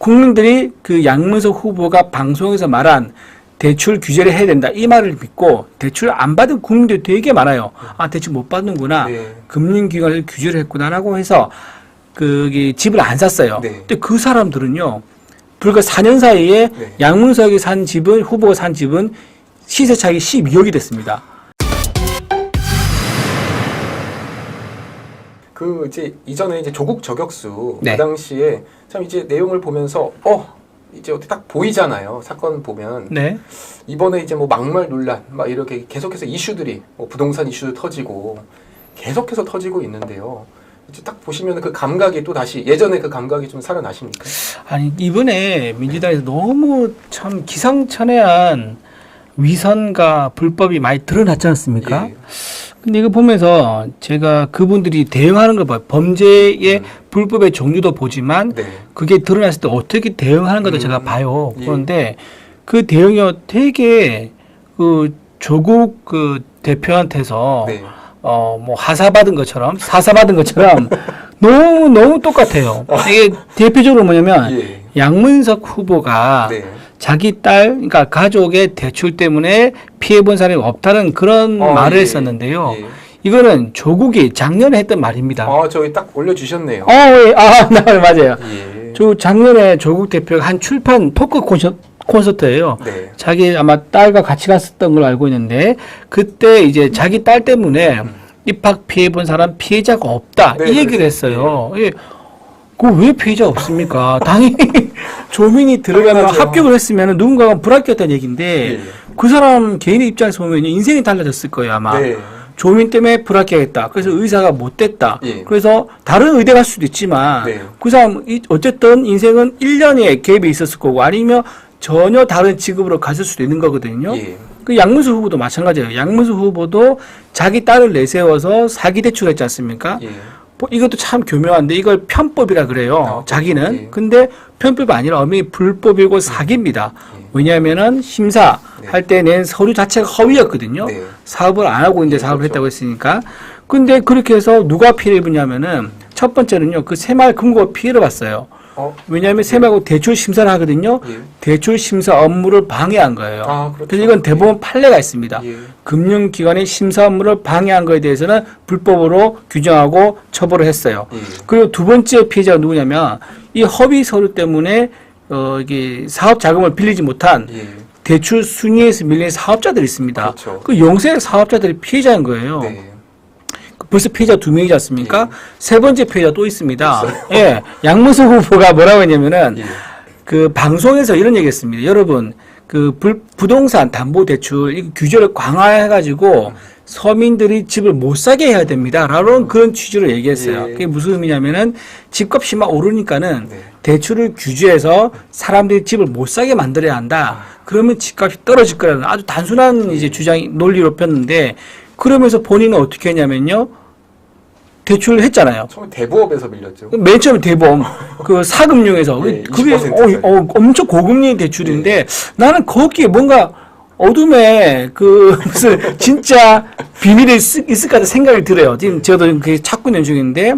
국민들이 그 양문석 후보가 방송에서 말한 대출 규제를 해야 된다 이 말을 믿고 대출 안 받은 국민들이 되게 많아요. 아 대출 못 받는구나. 네. 금융기관에서 규제를 했구나라고 해서 그 집을 안 샀어요. 네. 근데 그 사람들은요. 불과 4년 사이에 네. 양문석이 산 집은 후보가 산 집은 시세 차익이 12억이 됐습니다. 그 이제 이전에 이제 조국 저격수 네. 그 당시에 참 이제 내용을 보면서 이제 어떻게 딱 보이잖아요. 사건 보면 네. 이번에 이제 뭐 막말 논란 막 이렇게 계속해서 이슈들이 뭐 부동산 이슈도 터지고 계속해서 터지고 있는데요. 이제 딱 보시면 그 감각이 또 다시 예전에 그 감각이 좀 살아나십니까? 아니 이번에 민주당에서 너무 참 기상천외한 위선과 불법이 많이 드러났지 않습니까? 예. 근데 이거 보면서 제가 그분들이 대응하는 걸 봐요. 범죄의 불법의 종류도 보지만 네. 그게 드러났을 때 어떻게 대응하는 것도 제가 봐요. 예. 그런데 그 대응이 되게 그 조국 그 대표한테서 네. 뭐 사사받은 것처럼 너무 똑같아요. 이게 대표적으로 뭐냐면 예. 양문석 후보가 네. 자기 딸, 그러니까 가족의 대출 때문에 피해본 사람이 없다는 그런 말을 예. 했었는데요. 예. 이거는 조국이 작년에 했던 말입니다. 저기 딱 올려주셨네요. 예. 네, 맞아요. 예. 작년에 조국 대표가 한 출판 토크 콘서트예요. 네. 자기 아마 딸과 같이 갔었던 걸 알고 있는데 그때 이제 자기 딸 때문에 입학 피해본 사람 피해자가 없다 네, 이 얘기를 했어요. 예. 왜 피해자 없습니까? 당연히 조민이 들어가면 당연하죠. 합격을 했으면 누군가가 불합격했다는 얘기인데 예. 그 사람 개인의 입장에서 보면 인생이 달라졌을 거예요 아마. 네. 조민 때문에 불합격했다. 그래서 의사가 못 됐다. 예. 그래서 다른 의대 갈 수도 있지만 네. 그 사람 어쨌든 인생은 1년의 갭이 있었을 거고 아니면 전혀 다른 직업으로 갔을 수도 있는 거거든요. 예. 그 양문수 후보도 마찬가지예요. 양문수 후보도 자기 딸을 내세워서 사기 대출했지 않습니까? 예. 이것도 참 교묘한데 이걸 편법이라 그래요. 자기는. 예. 근데 편법이 아니라 엄연히 불법이고 사기입니다. 예. 왜냐하면은 심사할 때 낸 서류 자체가 허위였거든요. 네. 사업을 안 하고 이제 예, 사업을 그렇죠. 했다고 했으니까. 근데 그렇게 해서 누가 피해를 보냐면은 첫 번째는요. 그 새마을 금고가 피해를 봤어요. 왜냐하면 새마을고 대출 심사를 하거든요. 예. 대출 심사 업무를 방해한 거예요. 그렇죠. 그래서 이건 대법원 판례가 있습니다. 예. 금융기관의 심사 업무를 방해한 거에 대해서는 불법으로 규정하고 처벌을 했어요. 예. 그리고 두 번째 피해자가 누구냐면 이 허위 서류 때문에 이게 사업 자금을 빌리지 못한 예. 대출 순위에서 밀린 사업자들이 있습니다. 그렇죠. 그 영세 사업자들이 피해자인 거예요. 네. 벌써 피해자 2명이지 않습니까? 예. 세 번째 피해자 또 있습니다. 예. 양문수 후보가 뭐라고 했냐면은 예. 그 방송에서 이런 얘기 했습니다. 여러분, 그 부동산 담보 대출 이 규제를 강화해가지고 서민들이 집을 못 사게 해야 됩니다. 라는 그런 취지로 얘기했어요. 예. 그게 무슨 의미냐면은 집값이 막 오르니까는 네. 대출을 규제해서 사람들이 집을 못 사게 만들어야 한다. 그러면 집값이 떨어질 거라는 아주 단순한 이제 주장이 논리로 폈는데 그러면서 본인은 어떻게 했냐면요. 대출을 했잖아요. 처음에 대부업에서 밀렸죠. 맨 처음에 대보험, 그 사금융에서. 예, 그게 20%짜리. 엄청 고금리 대출인데 나는 거기에 뭔가 어둠에 그 무슨 진짜 비밀이 있을 것 같은 생각이 들어요. 지금 저도 그게 찾고 있는 중인데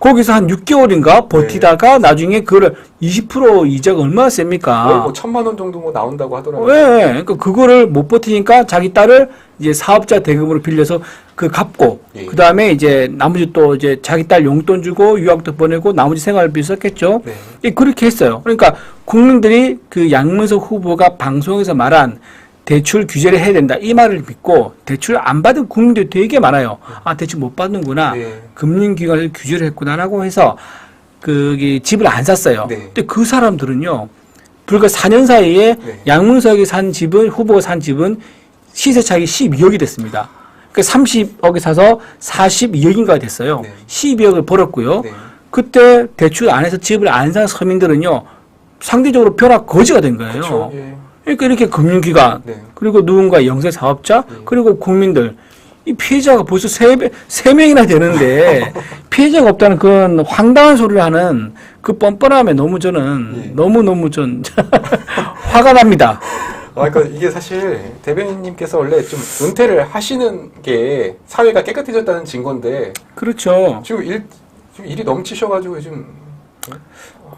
거기서 한 6개월인가 버티다가 나중에 그거를 20% 이자가 얼마나 셉니까? 뭐 1,000만 원 정도 뭐 나온다고 하더라고요. 왜? 그러니까 그거를 못 버티니까 자기 딸을 이제 사업자 대금으로 빌려서 그 갚고 예. 그 다음에 이제 나머지 또 이제 자기 딸 용돈 주고 유학도 보내고 나머지 생활비 썼겠죠. 네. 예, 그렇게 했어요. 그러니까 국민들이 그 양문석 후보가 방송에서 말한 대출 규제를 해야 된다 이 말을 믿고 대출 안 받은 국민들이 되게 많아요. 아 대출 못 받는구나. 네. 금융기관에서 규제를 했구나라고 해서 그 집을 안 샀어요. 네. 근데 그 사람들은요. 불과 4년 사이에 네. 양문석이 산 집은 후보가 산 집은 시세 차익이 12억이 됐습니다. 그러니까 30억에 사서 42억인가 됐어요. 네. 12억을 벌었고요. 네. 그때 대출 안 해서 집을 안 산 서민들은요. 상대적으로 벼락 거지가 된 거예요. 그렇죠. 예. 그러니까 이렇게 금융기관 네. 그리고 누군가 영세 사업자 그리고 국민들 이 피해자가 벌써 세 명이나 되는데 피해자가 없다는 그런 황당한 소리를 하는 그 뻔뻔함에 너무 저는 너무 전 화가 납니다. 그러니까 이게 사실 대변인님께서 원래 좀 은퇴를 하시는 게 사회가 깨끗해졌다는 증거인데 그렇죠. 지금 일이 넘치셔가지고 요즘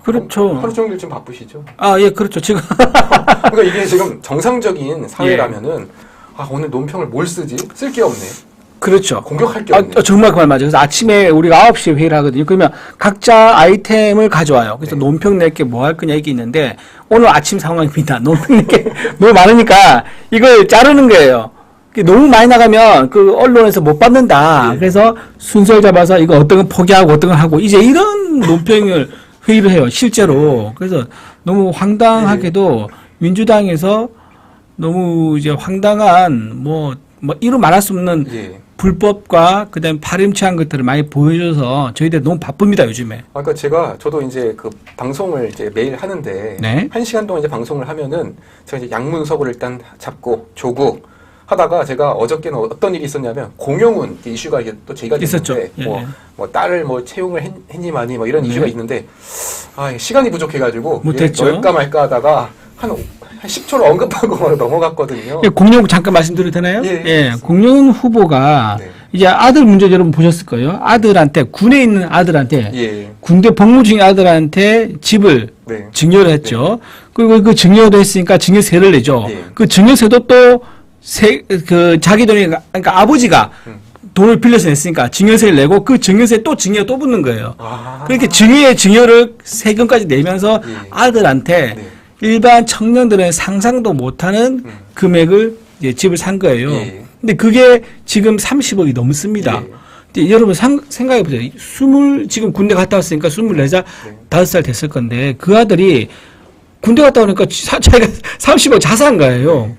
그렇죠. 하루 종일 좀 바쁘시죠? 아, 예, 그렇죠. 지금. 그러니까 이게 지금 정상적인 사회라면은 아, 오늘 논평을 뭘 쓰지? 쓸 게 없네. 그렇죠. 공격할 게 없네. 정말 그 말 맞아요. 그래서 아침에 우리가 9시에 회의를 하거든요. 그러면 각자 아이템을 가져와요. 그래서 네. 논평 낼게 뭐 할 거냐 이게 있는데 오늘 아침 상황입니다. 논평 낼게 너무 많으니까 이걸 자르는 거예요. 너무 많이 나가면 그 언론에서 못 받는다. 네. 그래서 순서를 잡아서 이거 어떤 건 포기하고 어떤 건 하고 이제 이런 논평을 회의를 해요. 실제로. 그래서 너무 황당하게도 민주당에서 너무 이제 황당한 뭐 이루 말할 수 없는 예. 불법과 그다음에 파렴치한 것들을 많이 보여줘서 저희들 너무 바쁩니다 요즘에. 아, 그러니까 저도 이제 그 방송을 이제 매일 하는데 네. 1시간 동안 이제 방송을 하면은 제가 이제 양문석을 일단 잡고 조국 하다가 제가 어저께는 어떤 일이 있었냐면 공영훈 이슈가 이게 또 제기가 있었죠. 됐는데 예, 예. 뭐 딸을 뭐 채용을 했니 마니 뭐 이런 네. 이슈가 있는데 아, 시간이 부족해가지고 못했죠. 넣을까 말까 하다가 한 10초를 언급하고 바로 넘어갔거든요. 예, 공룡 잠깐 말씀드려도 되나요? 예. 공룡 후보가 네. 이제 아들 문제 여러분 보셨을 거예요. 아들한테 군에 있는 아들한테 예. 군대 복무 중인 아들한테 집을 네. 증여를 했죠. 그리고 그 증여도 했으니까 증여세를 내죠. 예. 그 증여세도 또 자기 돈이 그러니까 아버지가 돈을 빌려서 냈으니까 증여세를 내고 그 증여세 또 증여 또 붙는 거예요. 아. 그렇게 증여를 세금까지 내면서 예. 아들한테 네. 일반 청년들은 상상도 못하는 금액을 이제 집을 산 거예요. 예. 근데 그게 지금 30억이 넘습니다. 예. 근데 여러분 생각해 보세요. 지금 군대 갔다 왔으니까 24살, 네. 5살 됐을 건데 그 아들이 군대 갔다 오니까 자기가 30억 자산 거예요.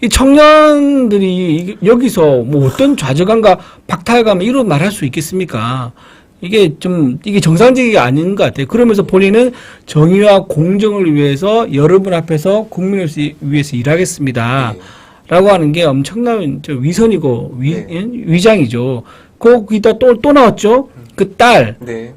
이 청년들이 여기서 뭐 어떤 좌절감과 박탈감 이런 말할 수 있겠습니까? 이게 정상적이 아닌 것 같아요. 그러면서 본인은 정의와 공정을 위해서 여러분 앞에서 국민을 위해서 일하겠습니다. 네. 라고 하는 게 엄청난 위선이고 네. 위장이죠. 거기다 또 나왔죠. 그 딸, 네.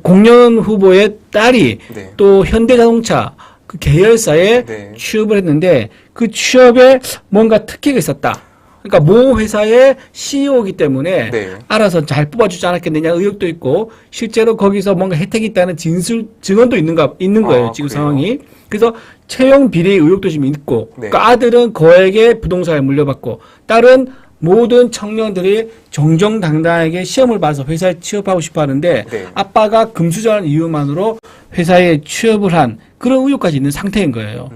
공연 후보의 딸이 네. 또 현대자동차 그 계열사에 네. 취업을 했는데 그 취업에 뭔가 특혜가 있었다. 그러니까 모 회사의 CEO이기 때문에 네. 알아서 잘 뽑아주지 않았겠느냐 의혹도 있고 실제로 거기서 뭔가 혜택이 있다는 증언도 있는 거예요. 지금 그래요? 상황이. 그래서 채용 비리 의혹도 지금 있고 네. 그러니까 아들은 거액의 부동산에 물려받고 딸은 모든 청년들이 정정당당하게 시험을 봐서 회사에 취업하고 싶어 하는데 네. 아빠가 금수저라는 이유만으로 회사에 취업을 한 그런 의혹까지 있는 상태인 거예요.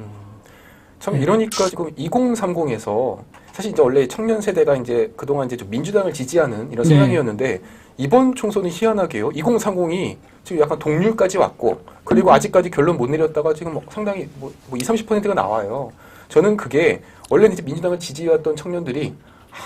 참 이러니까 지금 2030에서 사실 이제 원래 청년 세대가 이제 그동안 이제 좀 민주당을 지지하는 이런 네. 성향이었는데 이번 총선은 희한하게요. 2030이 지금 약간 동률까지 왔고 그리고 아직까지 결론 못 내렸다가 지금 상당히 20, 30%가 나와요. 저는 그게 원래는 이제 민주당을 지지해왔던 청년들이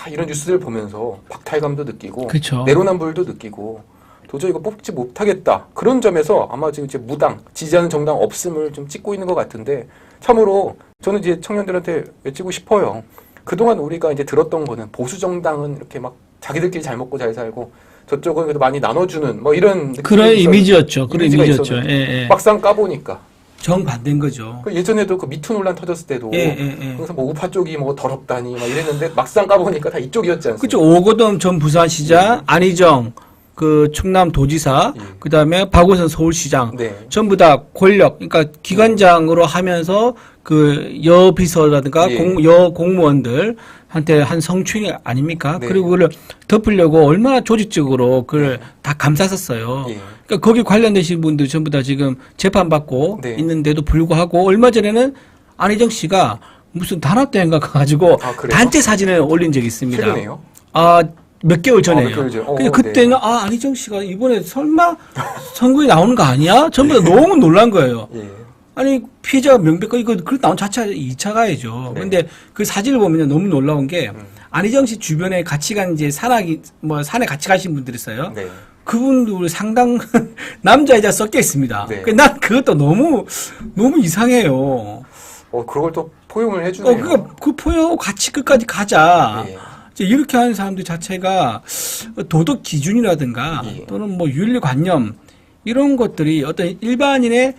이런 뉴스를 보면서 박탈감도 느끼고 그쵸. 내로남불도 느끼고 도저히 이거 뽑지 못하겠다. 그런 점에서 아마 지금 이제 무당, 지지하는 정당 없음을 좀 찍고 있는 것 같은데 참으로 저는 이제 청년들한테 외치고 싶어요. 그동안 우리가 이제 들었던 거는 보수 정당은 이렇게 막 자기들끼리 잘 먹고 잘 살고 저쪽은 그래도 많이 나눠주는 뭐 이런 그런 이미지였죠. 그런 이미지가 이미지였죠. 있었는데 예. 막상 까보니까 정반대인 거죠. 그 예전에도 그 미투 논란 터졌을 때도 예. 항상 뭐 우파 쪽이 뭐 더럽다니 막 이랬는데 막상 까보니까 다 이쪽이었지 않습니까? 그죠. 오거돈 전 부산시장, 안희정 그 충남도지사, 예. 그다음에 박원순 서울시장 네. 전부 다 권력, 그러니까 기관장으로 하면서 그 여비서라든가 예. 여공무원들한테 한 성추행 아닙니까? 네. 그리고 그걸 덮으려고 얼마나 조직적으로 그걸 다 감쌌었어요. 예. 그러니까 거기 관련되신 분들 전부 다 지금 재판받고 네. 있는데도 불구하고 얼마 전에는 안희정 씨가 무슨 단합대회인가 가가지고 그래요? 단체 사진을 올린 적이 있습니다. 최근에요? 몇 개월 전에요. 몇 개월 전. 근데 그때는 안희정 씨가 이번에 설마 선거에 나오는 거 아니야? 전부 다 너무 놀란 거예요. 예. 아니 피해자가 명백하게 그 나온 자체가 2차 가해죠. 네. 근데 그 사진을 보면 너무 놀라운 게 안희정 씨 주변에 같이 간 이제 산에 같이 가신 분들 있어요. 네. 그분들 상당 남자 여자 섞여 있습니다. 네. 난 그것도 너무 이상해요. 그걸 또 포용을 해주네요. 그 포용 같이 끝까지 가자. 예. 이제 이렇게 하는 사람들 자체가 도덕 기준이라든가 예. 또는 뭐 윤리관념 이런 것들이 어떤 일반인의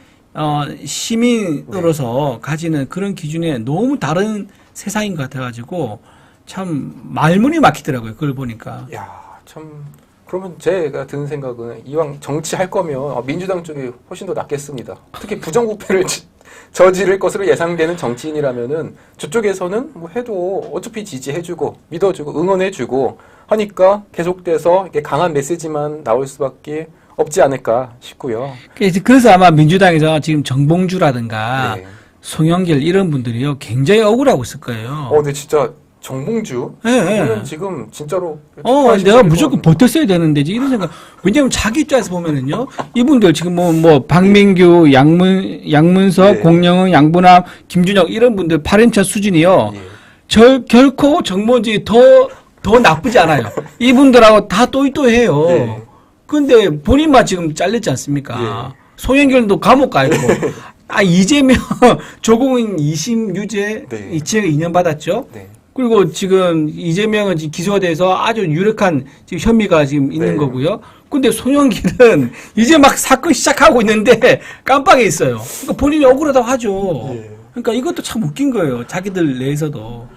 시민으로서 가지는 그런 기준에 너무 다른 세상인 것 같아가지고 참 말문이 막히더라고요. 그걸 보니까. 야, 참 그러면 제가 드는 생각은 이왕 정치할 거면 민주당 쪽이 훨씬 더 낫겠습니다. 특히 부정부패를 저지를 것으로 예상되는 정치인이라면은 저쪽에서는 뭐 해도 어차피 지지해주고 믿어주고 응원해주고 하니까 계속돼서 이게 강한 메시지만 나올 수밖에 없지 않을까 싶고요. 그래서 아마 민주당에서 지금 정봉주라든가 네. 송영길 이런 분들이요 굉장히 억울하고 있을 거예요. 근데 진짜 정봉주 이거는 지금 진짜로 내가 무조건 버텼어야 되는데 이런 생각. 왜냐하면 자기 입장에서 보면은요 이분들 지금 뭐 박민규, 양문석, 네. 공영은, 양분함, 김준혁 이런 분들 8인차 수준이요. 예. 결코 정모지 더 나쁘지 않아요. 이분들하고 다 또이또해요. 네. 근데 본인만 지금 잘렸지 않습니까? 송영길도 감옥 가 있고. 이재명, 조국은 2심 유죄, 네. 이치가 2년 받았죠. 네. 그리고 지금 이재명은 지금 기소가 돼서 아주 유력한 지금 혐의가 지금 있는 네. 거고요. 근데 송영길은 이제 막 사건 시작하고 있는데 깜빡이 있어요. 그러니까 본인이 억울하다고 하죠. 예. 그러니까 이것도 참 웃긴 거예요. 자기들 내에서도.